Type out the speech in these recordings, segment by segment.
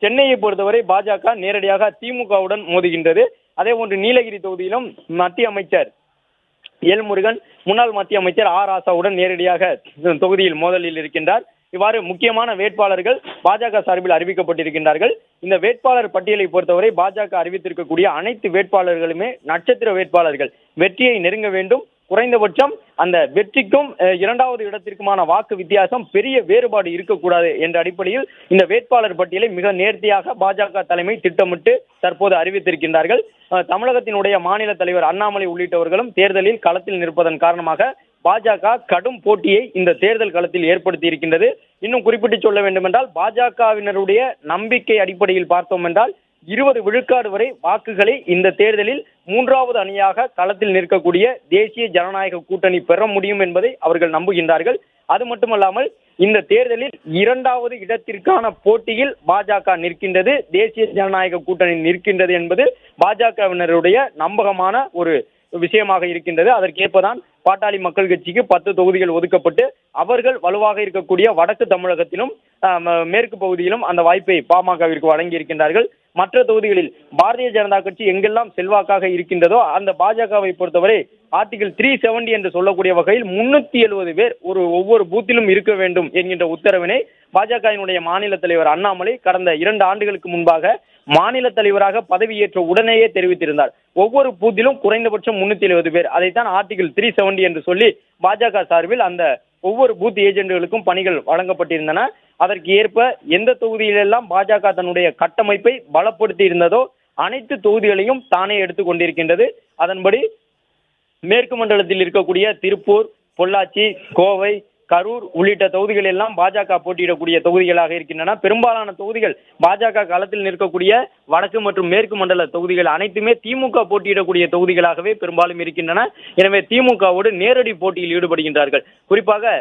சென்னையை பொறுத்தவரை பாஜக நேரடியாக திமுகவுடன் மோதுகின்றது. அதே போன்று நீலகிரி தொகுதியிலும் மத்திய அமைச்சர் எல் முருகன் முன்னாள் மத்திய அமைச்சர் ஆர் ராசாவுடன் நேரடியாக தொகுதியில் மோதலில் இருக்கின்றார். இவ்வாறு முக்கியமான வேட்பாளர்கள் பாஜக சார்பில் அறிவிக்கப்பட்டிருக்கின்றார்கள். இந்த வேட்பாளர் பட்டியலை பொறுத்தவரை பாஜக அறிவித்திருக்கக்கூடிய அனைத்து வேட்பாளர்களுமே நட்சத்திர வேட்பாளர்கள். வெற்றியை நெருங்க வேண்டும், குறைந்தபட்சம் அந்த வெற்றிக்கும் இரண்டாவது இடத்திற்குமான வாக்கு வித்தியாசம் பெரிய வேறுபாடு இருக்கக்கூடாது என்ற அடிப்படையில் இந்த வேட்பாளர் பட்டியலை மிக நேர்த்தியாக பாஜக தலைமை திட்டமிட்டு தற்போது அறிவித்திருக்கின்றார்கள். தமிழகத்தினுடைய மாநில தலைவர் அண்ணாமலை உள்ளிட்டவர்களும் தேர்தலில் களத்தில் நிற்பதன் காரணமாக பாஜக கடும் போட்டியை இந்த தேர்தல் களத்தில் ஏற்படுத்தி இருக்கின்றது. இன்னும் குறிப்பிட்டு சொல்ல வேண்டும் என்றால் பாஜகவினருடைய நம்பிக்கை அடிப்படையில் பார்த்தோம் என்றால் 20 விழுக்காடு வரை வாக்குகளை இந்த தேர்தலில் மூன்றாவது அணியாக களத்தில் நிற்கக்கூடிய தேசிய ஜனநாயக கூட்டணி பெற முடியும் என்பதை அவர்கள் நம்புகின்றார்கள். அது மட்டுமல்லாமல் இந்த தேர்தலில் இரண்டாவது இடத்திற்கான போட்டியில் பாஜக நிற்கின்றது, தேசிய ஜனநாயக கூட்டணி நிற்கின்றது என்பது பாஜகவினருடைய நம்பகமான ஒரு விஷயமாக இருக்கின்றது. அதற்கேற்பதான் பாட்டாளி மக்கள் கட்சிக்கு 10 தொகுதிகள் ஒதுக்கப்பட்டு அவர்கள் வலுவாக இருக்கக்கூடிய வடக்கு தமிழகத்திலும் மேற்கு பகுதியிலும் அந்த வாய்ப்பை பாமகவிற்கு வழங்கி இருக்கின்றார்கள். மற்ற தொகுதிகளில் பாரதிய ஜனதா கட்சி எங்கெல்லாம் செல்வாக்காக இருக்கின்றதோ அந்த பாஜகவை பொறுத்தவரை ஆர்டிகல் 370 என்று சொல்லக்கூடிய வகையில் 370 பேர் ஒவ்வொரு பூத்திலும் இருக்க வேண்டும் என்கின்ற உத்தரவினை பாஜகவினுடைய மாநில தலைவர் அண்ணாமலை கடந்த 2 ஆண்டுகளுக்கு முன்பாக மாநில தலைவராக பதவியேற்ற உடனேயே தெரிவித்திருந்தார். ஒவ்வொரு பூத்திலும் குறைந்தபட்சம் 370 பேர். அதைத்தான் ஆர்டிகல் 370 என்று சொல்லி பாஜக சார்பில் அந்த ஒவ்வொரு பூத் ஏஜென்ட்களுக்கும் பணிகள் வழங்கப்பட்டிருந்தன. அதற்கு ஏற்ப எந்த தொகுதியிலெல்லாம் பாஜக தன்னுடைய கட்டமைப்பை பலப்படுத்தி இருந்ததோ அனைத்து தொகுதிகளையும் தானே எடுத்துக் கொண்டிருக்கின்றது. அதன்படி மேற்கு மண்டலத்தில் இருக்கக்கூடிய திருப்பூர், பொள்ளாச்சி, கோவை, கரூர் உள்ளிட்ட தொகுதிகள் எல்லாம் பாஜக போட்டியிடக்கூடிய தொகுதிகளாக இருக்கின்றன. பெரும்பாலான தொகுதிகள் பாஜக களத்தில் நிற்கக்கூடிய வடக்கு மற்றும் மேற்கு மண்டல தொகுதிகள் அனைத்துமே திமுக போட்டியிடக்கூடிய தொகுதிகளாகவே பெரும்பாலும் இருக்கின்றன. எனவே திமுகவோடு நேரடி போட்டியில் ஈடுபடுகின்றார்கள். குறிப்பாக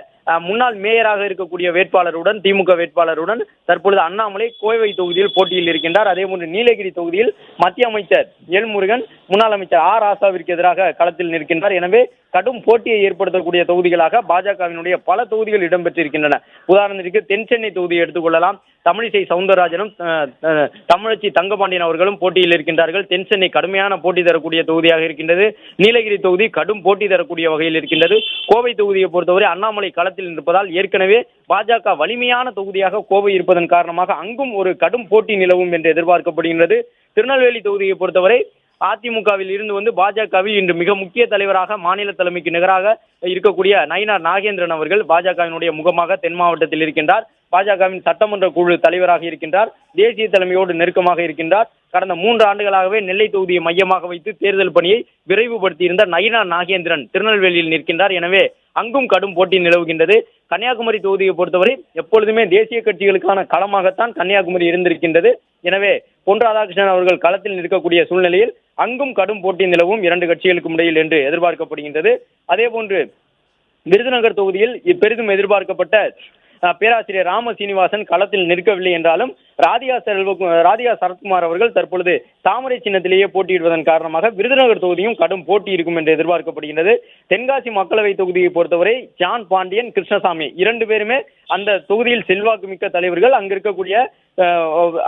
முன்னாள் மேயராக இருக்கக்கூடிய வேட்பாளருடன் திமுக வேட்பாளருடன் தற்பொழுது அண்ணாமலை கோவை தொகுதியில் போட்டியில் இருக்கின்றார். அதேபோன்று நீலகிரி தொகுதியில் மத்திய அமைச்சர் எல் முருகன் முன்னாள் அமைச்சர் ஆர் ராசாவிற்கு எதிராக களத்தில் நிற்கின்றார். எனவே கடும் போட்டியை ஏற்படுத்தக்கூடிய தொகுதிகளாக பாஜகவினுடைய பல தொகுதிகள் இடம்பெற்றிருக்கின்றன. உதாரணத்திற்கு தென் சென்னை தொகுதியை எடுத்துக்கொள்ளலாம். தமிழிசை சவுந்தரராஜனும் தமிழச்சி தங்கபாண்டியன் அவர்களும் போட்டியில் இருக்கின்றார்கள். தென் சென்னை கடுமையான போட்டி தரக்கூடிய தொகுதியாக இருக்கின்றது. நீலகிரி தொகுதி கடும் போட்டி தரக்கூடிய வகையில் இருக்கின்றது. கோவை தொகுதியை பொறுத்தவரை அண்ணாமலை களத்தில் இருப்பதால் ஏற்கனவே பாஜக வலிமையான தொகுதியாக கோவை இருப்பதன் காரணமாக அங்கும் ஒரு கடும் போட்டி நிலவும் என்று எதிர்பார்க்கப்படுகின்றது. திருநெல்வேலி தொகுதியை பொறுத்தவரை அதிமுகவில் இருந்து பாஜகவில் இன்று மிக முக்கிய தலைவராக மாநில தலைமைக்கு நிகராக இருக்கக்கூடிய நயினார் நாகேந்திரன் அவர்கள் பாஜகவினுடைய முகமாக தென் மாவட்டத்தில் இருக்கின்றார். பாஜகவின் சட்டமன்ற குழு தலைவராக இருக்கின்றார். தேசிய தலைமையோடு நெருக்கமாக இருக்கின்றார். கடந்த 3 ஆண்டுகளாகவே நெல்லை தொகுதியை மையமாக வைத்து தேர்தல் பணியை விரைவுபடுத்தியிருந்த நயினார் நாகேந்திரன் திருநெல்வேலியில் நிற்கின்றார். எனவே அங்கும் கடும் போட்டி நிலவுகின்றது. கன்னியாகுமரி தொகுதியை பொறுத்தவரை எப்பொழுதுமே தேசிய கட்சிகளுக்கான களமாகத்தான் கன்னியாகுமரி இருந்திருக்கின்றது. எனவே பொன் ராதாகிருஷ்ணன் அவர்கள் களத்தில் நிற்கக்கூடிய சூழ்நிலையில் அங்கும் கடும் போட்டி நிலவும் 2 கட்சிகளுக்கும் இடையில் என்று எதிர்பார்க்கப்படுகின்றது. அதே போன்று விருதுநகர் தொகுதியில் பெரிதும் எதிர்பார்க்கப்பட்ட பேராசிரியர் ராம சீனிவாசன் களத்தில் நிற்கவில்லை என்றாலும் ராதிகா சரத்குமார் அவர்கள் தற்பொழுது தாமரை சின்னத்திலேயே போட்டியிடுவதன் காரணமாக விருதுநகர் தொகுதியும் கடும் போட்டி இருக்கும் என்று எதிர்பார்க்கப்படுகின்றது. தென்காசி மக்களவை தொகுதியை பொறுத்தவரை ஜான் பாண்டியன், கிருஷ்ணசாமி 2 பேருமே அந்த தொகுதியில் செல்வாக்கு மிக்க தலைவர்கள். அங்கு இருக்கக்கூடிய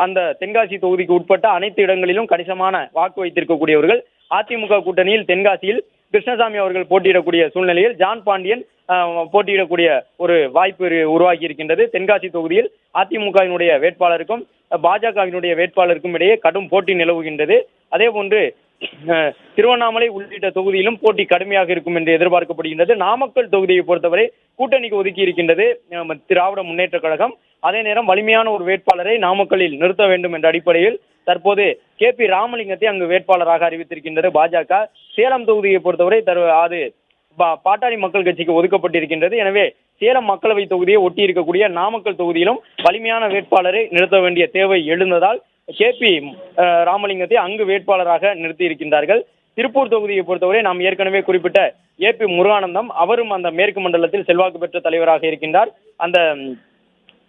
அந்த தென்காசி தொகுதிக்கு உட்பட்ட அனைத்து இடங்களிலும் கணிசமான வாக்கு வைத்திருக்கக்கூடியவர்கள். அதிமுக கூட்டணியில் தென்காசியில் கிருஷ்ணசாமி அவர்கள் போட்டியிடக்கூடிய சூழ்நிலையில் ஜான் பாண்டியன் போட்டியிடக்கூடிய ஒரு வாய்ப்பு உருவாகி இருக்கின்றது. தென்காசி தொகுதியில் அதிமுகவினுடைய வேட்பாளருக்கும் பாஜகவினுடைய வேட்பாளருக்கும் இடையே கடும் போட்டி நிலவுகின்றது. அதே போன்று திருவண்ணாமலை உள்ளிட்ட தொகுதியிலும் போட்டி கடுமையாக இருக்கும் என்று எதிர்பார்க்கப்படுகின்றது. நாமக்கல் தொகுதியை பொறுத்தவரை கூட்டணிக்கு ஒதுக்கி இருக்கின்றது திராவிட முன்னேற்ற கழகம். அதே நேரம் வலிமையான ஒரு வேட்பாளரை நாமக்கல்லில் நிறுத்த வேண்டும் என்ற அடிப்படையில் தற்போது KP ராமலிங்கத்தை அங்கு வேட்பாளராக அறிவித்திருக்கின்றது பாஜக. சேலம் தொகுதியை பொறுத்தவரை அது பாட்டாளி மக்கள் கட்சிக்கு ஒதுக்கப்பட்டிருக்கின்றது. எனவே சேலம் மக்களவை தொகுதியை ஒட்டி இருக்கக்கூடிய நாமக்கல் தொகுதியிலும் வலிமையான வேட்பாளரை நிறுத்த வேண்டிய தேவை எழுந்ததால் KP ராமலிங்கத்தை அங்கு வேட்பாளராக நிறுத்தி இருக்கின்றார்கள். திருப்பூர் தொகுதியை பொறுத்தவரை நாம் ஏற்கனவே குறிப்பிட்ட AP முருகானந்தம் அவரும் அந்த மேற்கு மண்டலத்தில் செல்வாக்கு பெற்ற தலைவராக இருக்கின்றார். அந்த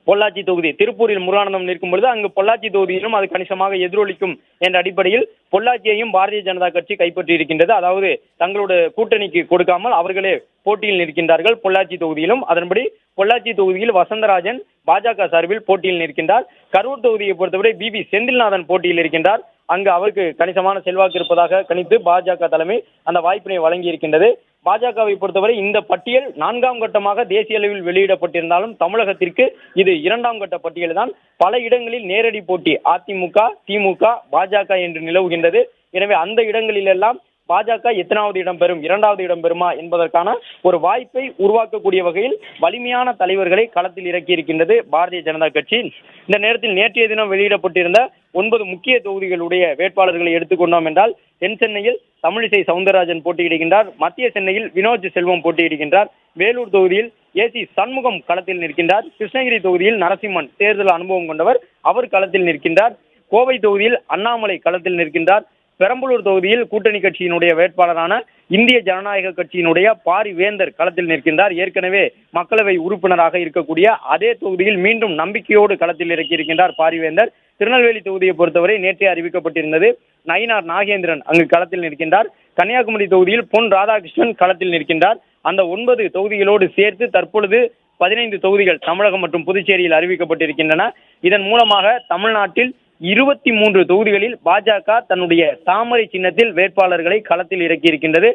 பொள்ளாச்சி தொகுதி திருப்பூரில் முருகானந்தம் நிற்கும் பொழுது அங்கு பொள்ளாச்சி தொகுதியிலும் அது கணிசமாக எதிரொலிக்கும் என்ற அடிப்படையில் பொள்ளாச்சியையும் பாரதிய ஜனதா கட்சி கைப்பற்றி இருக்கின்றது. அதாவது தங்களுடைய கூட்டணிக்கு கொடுக்காமல் அவர்களே போட்டியில் நிற்கின்றார்கள் பொள்ளாச்சி தொகுதியிலும். அதன்படி பொள்ளாச்சி தொகுதியில் வசந்தராஜன் பாஜக சார்பில் போட்டியில் நிற்கின்றார். கரூர் தொகுதியை பொறுத்தவரை பிபி செந்தில்நாதன் போட்டியில் இருக்கின்றார். அங்கு அவருக்கு கணிசமான செல்வாக்கு இருப்பதாக கணித்து பாஜக தலைமை அந்த வாய்ப்பினை வழங்கி இருக்கின்றது. பாஜகவை பொறுத்தவரை இந்த பட்டியல் 4ஆம் கட்டமாக தேசிய அளவில் வெளியிடப்பட்டிருந்தாலும் தமிழகத்திற்கு இது 2ஆம் கட்ட பட்டியல் தான். பல இடங்களில் நேரடி போட்டி அதிமுக, திமுக, பாஜக என்று நிலவுகின்றது. எனவே அந்த இடங்களில் எல்லாம் பாஜக எத்தனாவது இடம் பெறும், 2வது இடம் பெறுமா என்பதற்கான ஒரு வாய்ப்பை உருவாக்கக்கூடிய வகையில் வலிமையான தலைவர்களை களத்தில் இறக்கி இருக்கின்றது பாரதிய ஜனதா கட்சி. இந்த நேரத்தில் நேற்றைய தினம் வெளியிடப்பட்டிருந்த 9 முக்கிய தொகுதிகளுடைய வேட்பாளர்களை எடுத்துக்கொண்டோம் என்றால் தென் சென்னையில் தமிழிசை சவுந்தரராஜன் போட்டியிடுகின்றார். மத்திய சென்னையில் வினோத் செல்வம் போட்டியிடுகின்றார். வேலூர் தொகுதியில் ஏசி சண்முகம் களத்தில் நிற்கின்றார். கிருஷ்ணகிரி தொகுதியில் நரசிம்மன் தேர்தல் அனுபவம் கொண்டவர், அவர் களத்தில் நிற்கின்றார். கோவை தொகுதியில் அண்ணாமலை களத்தில் நிற்கின்றார். பெரம்பலூர் தொகுதியில் கூட்டணி கட்சியினுடைய வேட்பாளரான இந்திய ஜனநாயக கட்சியினுடைய பாரிவேந்தர் களத்தில் நிற்கின்றார். ஏற்கனவே மக்களவை உறுப்பினராக இருக்கக்கூடிய அதே தொகுதியில் மீண்டும் நம்பிக்கையோடு களத்தில் இறக்கியிருக்கின்றார் பாரிவேந்தர். திருநெல்வேலி தொகுதியை பொறுத்தவரை நேற்றே அறிவிக்கப்பட்டிருந்தது. நயினார் நாகேந்திரன் அங்கு களத்தில் நிற்கின்றார். கன்னியாகுமரி தொகுதியில் பொன் ராதாகிருஷ்ணன் களத்தில் நிற்கின்றார். அந்த 9 தொகுதிகளோடு சேர்த்து தற்பொழுது 15 தொகுதிகள் தமிழகம் மற்றும் புதுச்சேரியில் அறிவிக்கப்பட்டிருக்கின்றன. இதன் மூலமாக தமிழ்நாட்டில் 23 தொகுதிகளில் பாஜக தன்னுடைய தாமரை சின்னத்தில் வேட்பாளர்களை களத்தில் இறக்கியிருக்கின்றது.